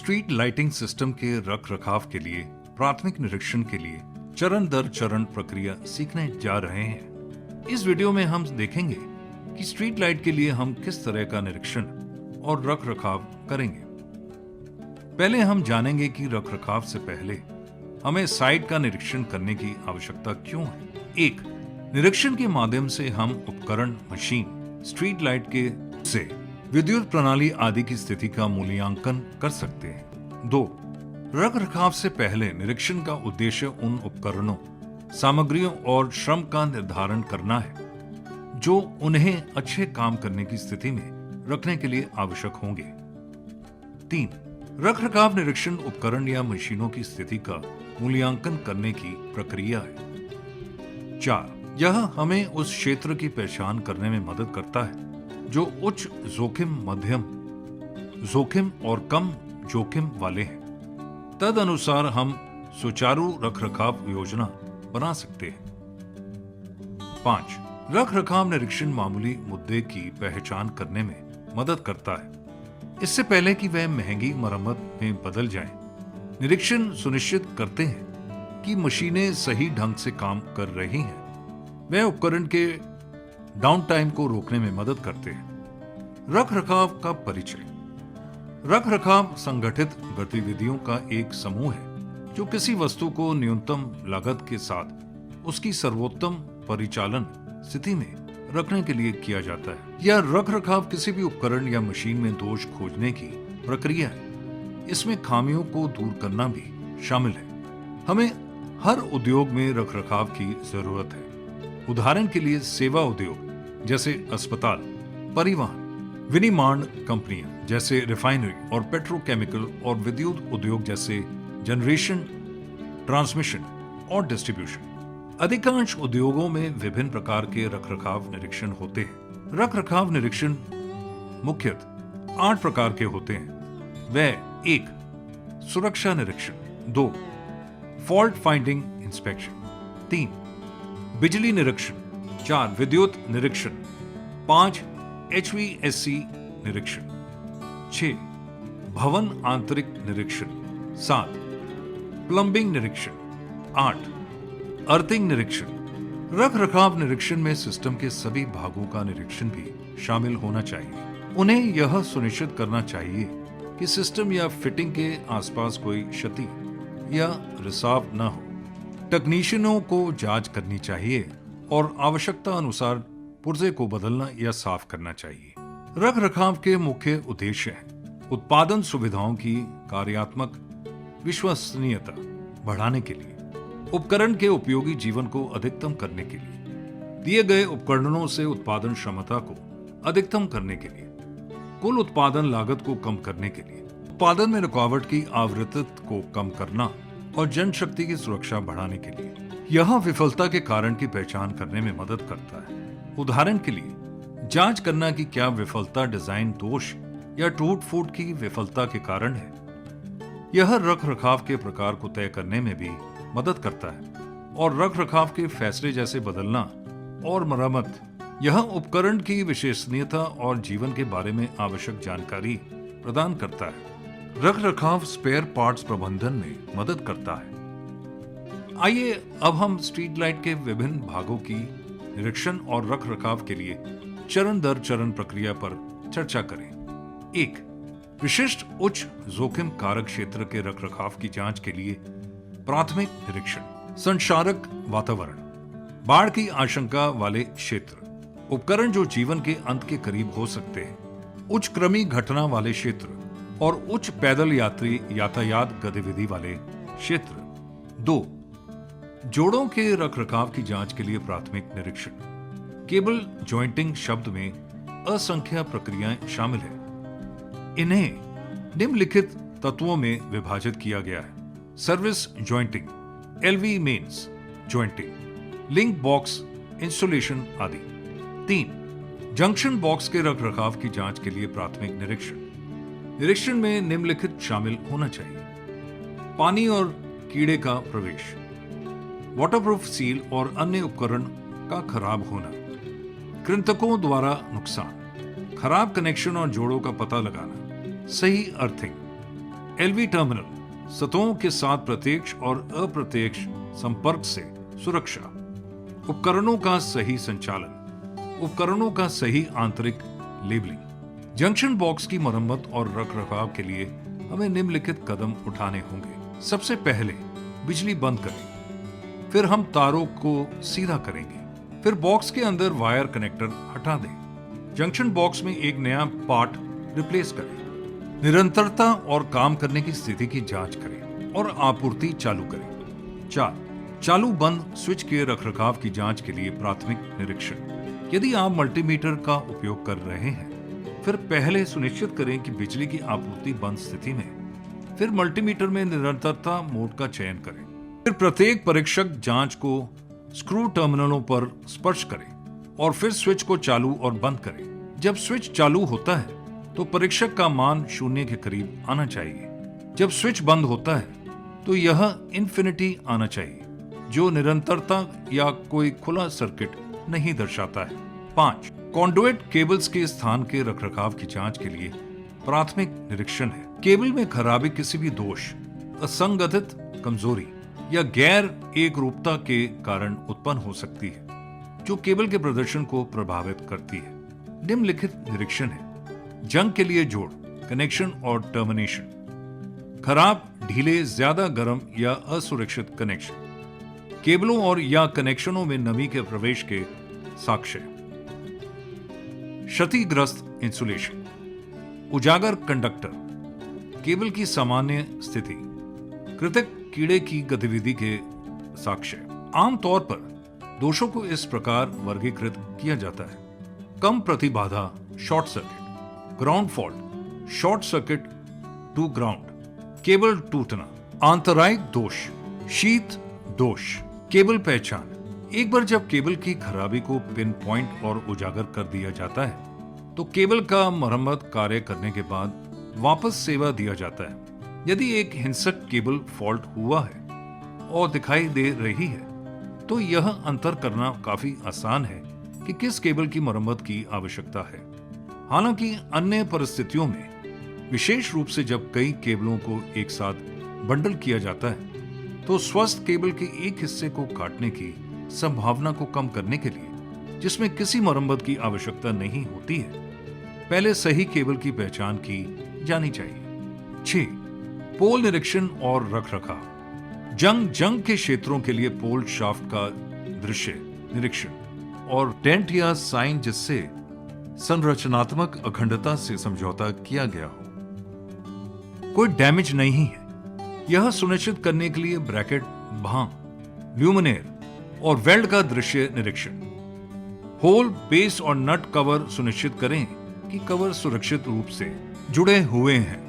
Street lighting system के रख रखाव के लिए प्राथमिक निरीक्षण के लिए चरण दर चरण प्रक्रिया सीखने जा रहे हैं। इस वीडियो में हम देखेंगे कि स्ट्रीट लाइट के लिए हम किस तरह का निरीक्षण और रख रखाव करेंगे। पहले हम जानेंगे कि रख रखाव से पहले हमें साइट का निरीक्षण करने की आवश्यकता क्यों है। एक, निरीक्षण के माध्यम से हम उपकरण, मशीन, स्ट्रीट लाइट के से विद्युत प्रणाली आदि की स्थिति का मूल्यांकन कर सकते हैं। दो, रख रखाव से पहले निरीक्षण का उद्देश्य उन उपकरणों, सामग्रियों और श्रम का निर्धारण करना है जो उन्हें अच्छे काम करने की स्थिति में रखने के लिए आवश्यक होंगे। तीन, रख रखाव निरीक्षण उपकरण या मशीनों की स्थिति का मूल्यांकन करने की प्रक्रिया है। चार, यह हमें उस क्षेत्र की पहचान करने में मदद करता है जो उच्च जोखिम, मध्यम जोखिम और कम जोखिम वाले हैं। तद अनुसार हम सुचारू रख रखाव योजना बना सकते हैं। पांच, रख रखाव निरीक्षण मामूली मुद्दे की पहचान करने में मदद करता है इससे पहले कि वह महंगी मरम्मत में बदल जाएं। निरीक्षण सुनिश्चित करते हैं कि मशीनें सही ढंग से काम कर रही हैं। वह उपकरण के डाउन टाइम को रोकने में मदद करते हैं। रख रखाव का परिचय। रख रखाव संगठित गतिविधियों का एक समूह है जो किसी वस्तु को न्यूनतम लागत के साथ उसकी सर्वोत्तम परिचालन स्थिति में रखने के लिए किया जाता है। यह रख रखाव किसी भी उपकरण या मशीन में दोष खोजने की प्रक्रिया है। इसमें खामियों को दूर करना भी शामिल है। हमें हर उद्योग में रख रखाव की जरूरत है। उदाहरण के लिए सेवा उद्योग जैसे अस्पताल, परिवहन, विनिर्माण कंपनियां जैसे रिफाइनरी और पेट्रोकेमिकल और विद्युत उद्योग जैसे जनरेशन, ट्रांसमिशन और डिस्ट्रीब्यूशन। अधिकांश उद्योगों में विभिन्न प्रकार के रखरखाव निरीक्षण होते हैं। रखरखाव निरीक्षण मुख्यतः 8 प्रकार के होते हैं। वह 1, सुरक्षा निरीक्षण। 2, फॉल्ट फाइंडिंग इंस्पेक्शन। 3, बिजली निरीक्षण। 4, विद्युत निरीक्षण। 5, HVAC निरीक्षण। 6, भवन आंतरिक निरीक्षण। 7, प्लम्बिंग निरीक्षण। 8, अर्थिंग निरीक्षण। रख रखाव निरीक्षण में सिस्टम के सभी भागों का निरीक्षण भी शामिल होना चाहिए। उन्हें यह सुनिश्चित करना चाहिए कि सिस्टम या फिटिंग के आसपास कोई क्षति या रिसाव न हो। तकनीशियनों को जांच करनी चाहिए और आवश्यकता अनुसार पुर्जे को बदलना या साफ करना चाहिए। रख रखाव के मुख्य उद्देश्य हैं उत्पादन सुविधाओं की कार्यात्मक विश्वसनीयता बढ़ाने के लिए, उपकरण के उपयोगी जीवन को अधिकतम करने के लिए, दिए गए उपकरणों से उत्पादन क्षमता को अधिकतम करने के लिए, कुल उत्पादन लागत को कम करने के लिए, उत्पादन में रुकावट की आवृत्ति को कम करना और जनशक्ति की सुरक्षा बढ़ाने के लिए। यह विफलता के कारण की पहचान करने में मदद करता है। उदाहरण के लिए, जांच करना कि क्या विफलता डिजाइन दोष या टूट फूट की विफलता के कारण है। यह रख रखाव के प्रकार को तय करने में भी मदद करता है और रख रखाव के फैसले जैसे बदलना और मरम्मत। यह उपकरण की विश्वसनीयता और जीवन के बारे में आवश्यक जानकारी प्रदान करता है। रख रखाव स्पेयर पार्ट्स प्रबंधन में मदद करता है। आइए अब हम स्ट्रीट लाइट के विभिन्न भागों की निरीक्षण और रख रखाव के लिए चरण दर चरण प्रक्रिया पर चर्चा करें। 1, विशिष्ट उच्च जोखिम कारक क्षेत्र के रख रखाव की जांच के लिए प्राथमिक निरीक्षण। संचारक वातावरण, बाढ़ की आशंका वाले क्षेत्र, उपकरण जो जीवन के अंत के करीब हो सकते हैं, उच्च क्रमी घटना वाले क्षेत्र और उच्च पैदल यात्री यातायात गतिविधि वाले क्षेत्र। 2, जोड़ों के रख रखाव की जांच के लिए प्राथमिक निरीक्षण। केबल जॉइंटिंग शब्द में असंख्य प्रक्रियाएं शामिल है। इन्हें निम्नलिखित तत्वों में विभाजित किया गया है: service jointing, LV mains jointing, link box installation आदि। 3, जंक्शन बॉक्स के रख रखाव की जांच के लिए प्राथमिक निरीक्षण। निरीक्षण में निम्नलिखित शामिल होना चाहिए: पानी और कीड़े का प्रवेश, वाटरप्रूफ सील और अन्य उपकरण का खराब होना, कृंतकों द्वारा नुकसान, खराब कनेक्शन और जोड़ों का पता लगाना, सही अर्थिंग, एलवी टर्मिनल सतहों के साथ प्रत्यक्ष और अप्रत्यक्ष संपर्क से सुरक्षा, उपकरणों का सही संचालन, उपकरणों का सही आंतरिक लेबलिंग। जंक्शन बॉक्स की मरम्मत और रखरखाव के लिए हमें निम्नलिखित कदम उठाने होंगे। सबसे पहले बिजली बंद करें, फिर हम तारों को सीधा करेंगे, फिर बॉक्स के अंदर वायर कनेक्टर हटा दें। जंक्शन बॉक्स में एक नया पार्ट रिप्लेस करें। निरंतरता और काम करने की स्थिति की जांच करें और आपूर्ति चालू करें। 4. चालू बंद स्विच के रखरखाव की जांच के लिए प्राथमिक निरीक्षण। यदि आप मल्टीमीटर का उपयोग कर रहे हैं, फिर पहले सुनिश्चित करें कि बिजली की आपूर्ति बंद स्थिति में है। फिर मल्टीमीटर में निरंतरता मोड का चयन करें। फिर प्रत्येक परीक्षक जांच को स्क्रू टर्मिनलों पर स्पर्श करें और फिर स्विच को चालू और बंद करें। जब स्विच चालू होता है तो परीक्षक का मान 0 के करीब आना चाहिए। जब स्विच बंद होता है तो यह इन्फिनिटी आना चाहिए, जो निरंतरता या कोई खुला सर्किट नहीं दर्शाता है। 5. कॉन्डुइट केबल्स के स्थान के रखरखाव की जांच के लिए प्राथमिक निरीक्षण है। केबल में खराबी किसी भी दोष, असंगठित कमजोरी या गैर एकरूपता के कारण उत्पन्न हो सकती है, जो केबल के प्रदर्शन को प्रभावित करती है। निम्नलिखित निरीक्षण है। जंग के लिए जोड़, कनेक्शन और टर्मिनेशन। खराब, ढीले, ज्यादा गर्म या असुरक्षित कनेक्शन। केबलों और या कनेक्शनों में नमी के प्रवेश के साक्ष्य। क्षतिग्रस्त इंसुलेशन, उजागर कंडक्टर, केबल की सामान्य स्थिति, कृतक कीड़े की गतिविधि के साक्ष्य। आमतौर पर दोषों को इस प्रकार वर्गीकृत किया जाता है: कम प्रतिबाधा, short circuit; ground fault, short circuit to ground; cable टूटना; आंतरायिक दोष, शीत दोष। केबल पहचान। एक बार जब केबल की खराबी को पिन पॉइंट और उजागर कर दिया जाता है तो केबल का मरम्मत कार्य करने के बाद वापस सेवा दिया जाता है। यदि एक हिंसक केबल फॉल्ट हुआ है और दिखाई दे रही है तो यह अंतर करना काफी आसान है कि किस केबल की मरम्मत की आवश्यकता है। हालांकि अन्य परिस्थितियों में, विशेष रूप से जब कई केबलों को एक साथ बंडल किया जाता है, तो स्वस्थ केबल के एक हिस्से को काटने की संभावना को कम करने के लिए, जिसमें किसी मरम्मत की आवश्यकता नहीं होती है, पहले सही केबल की पहचान की जानी चाहिए। 6. पोल निरीक्षण और रखरखाव। जंग के क्षेत्रों के लिए पोल शाफ्ट का दृश्य निरीक्षण और टेंट या साइन जिससे संरचनात्मक अखंडता से समझौता किया गया हो, कोई डैमेज नहीं है, यह सुनिश्चित करने के लिए ब्रैकेट, भांग, ल्यूमिनेयर और वेल्ड का दृश्य निरीक्षण। होल, बेस और नट कवर सुनिश्चित करें कि कवर सुरक्षित रूप से जुड़े हुए हैं।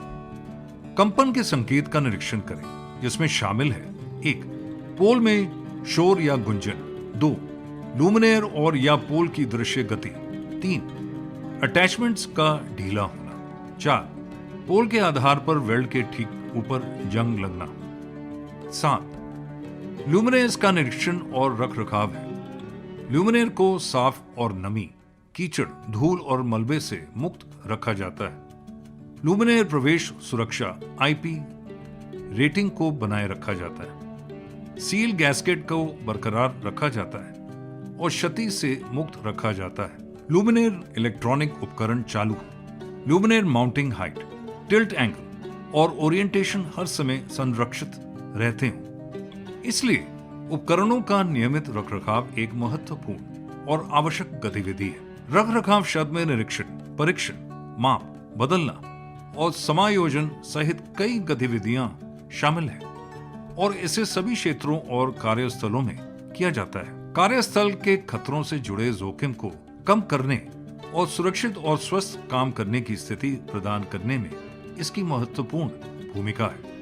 कंपन के संकेत का निरीक्षण करें, जिसमें शामिल है: 1. पोल में शोर या गुंजन; 2. लूमिनेयर और या पोल की दृश्य गति; 3. अटैचमेंट्स का ढीला होना; 4. पोल के आधार पर वेल्ड के ठीक ऊपर जंग लगना; 7. ल्यूमिनेयर्स का निरीक्षण और रखरखाव है। ल्यूमिनेयर को साफ और नमी, कीचड़, धूल और मलबे से मुक्त रखा जाता है। ल्यूमिनेयर प्रवेश सुरक्षा IP रेटिंग को बनाए रखा जाता है। सील गैस्केट को बरकरार रखा जाता है और क्षति से मुक्त रखा जाता है। ल्यूमिनेयर इलेक्ट्रॉनिक उपकरण चालू। Luminaire mounting height, tilt angle और ओरिएंटेशन हर समय संरक्षित रहते हैं। इसलिए उपकरणों का नियमित रखरखाव एक महत्वपूर्ण और आवश्यक गतिविधि है। रखरखाव शब्द में निरीक्षण, परीक्षण, माप, बदलना और समायोजन सहित कई गतिविधियां शामिल हैं और इसे सभी क्षेत्रों और कार्यस्थलों में किया जाता है। कार्यस्थल के खतरों से जुड़े जोखिम को कम करने और सुरक्षित और स्वस्थ काम करने की स्थिति प्रदान करने में इसकी महत्वपूर्ण भूमिका है।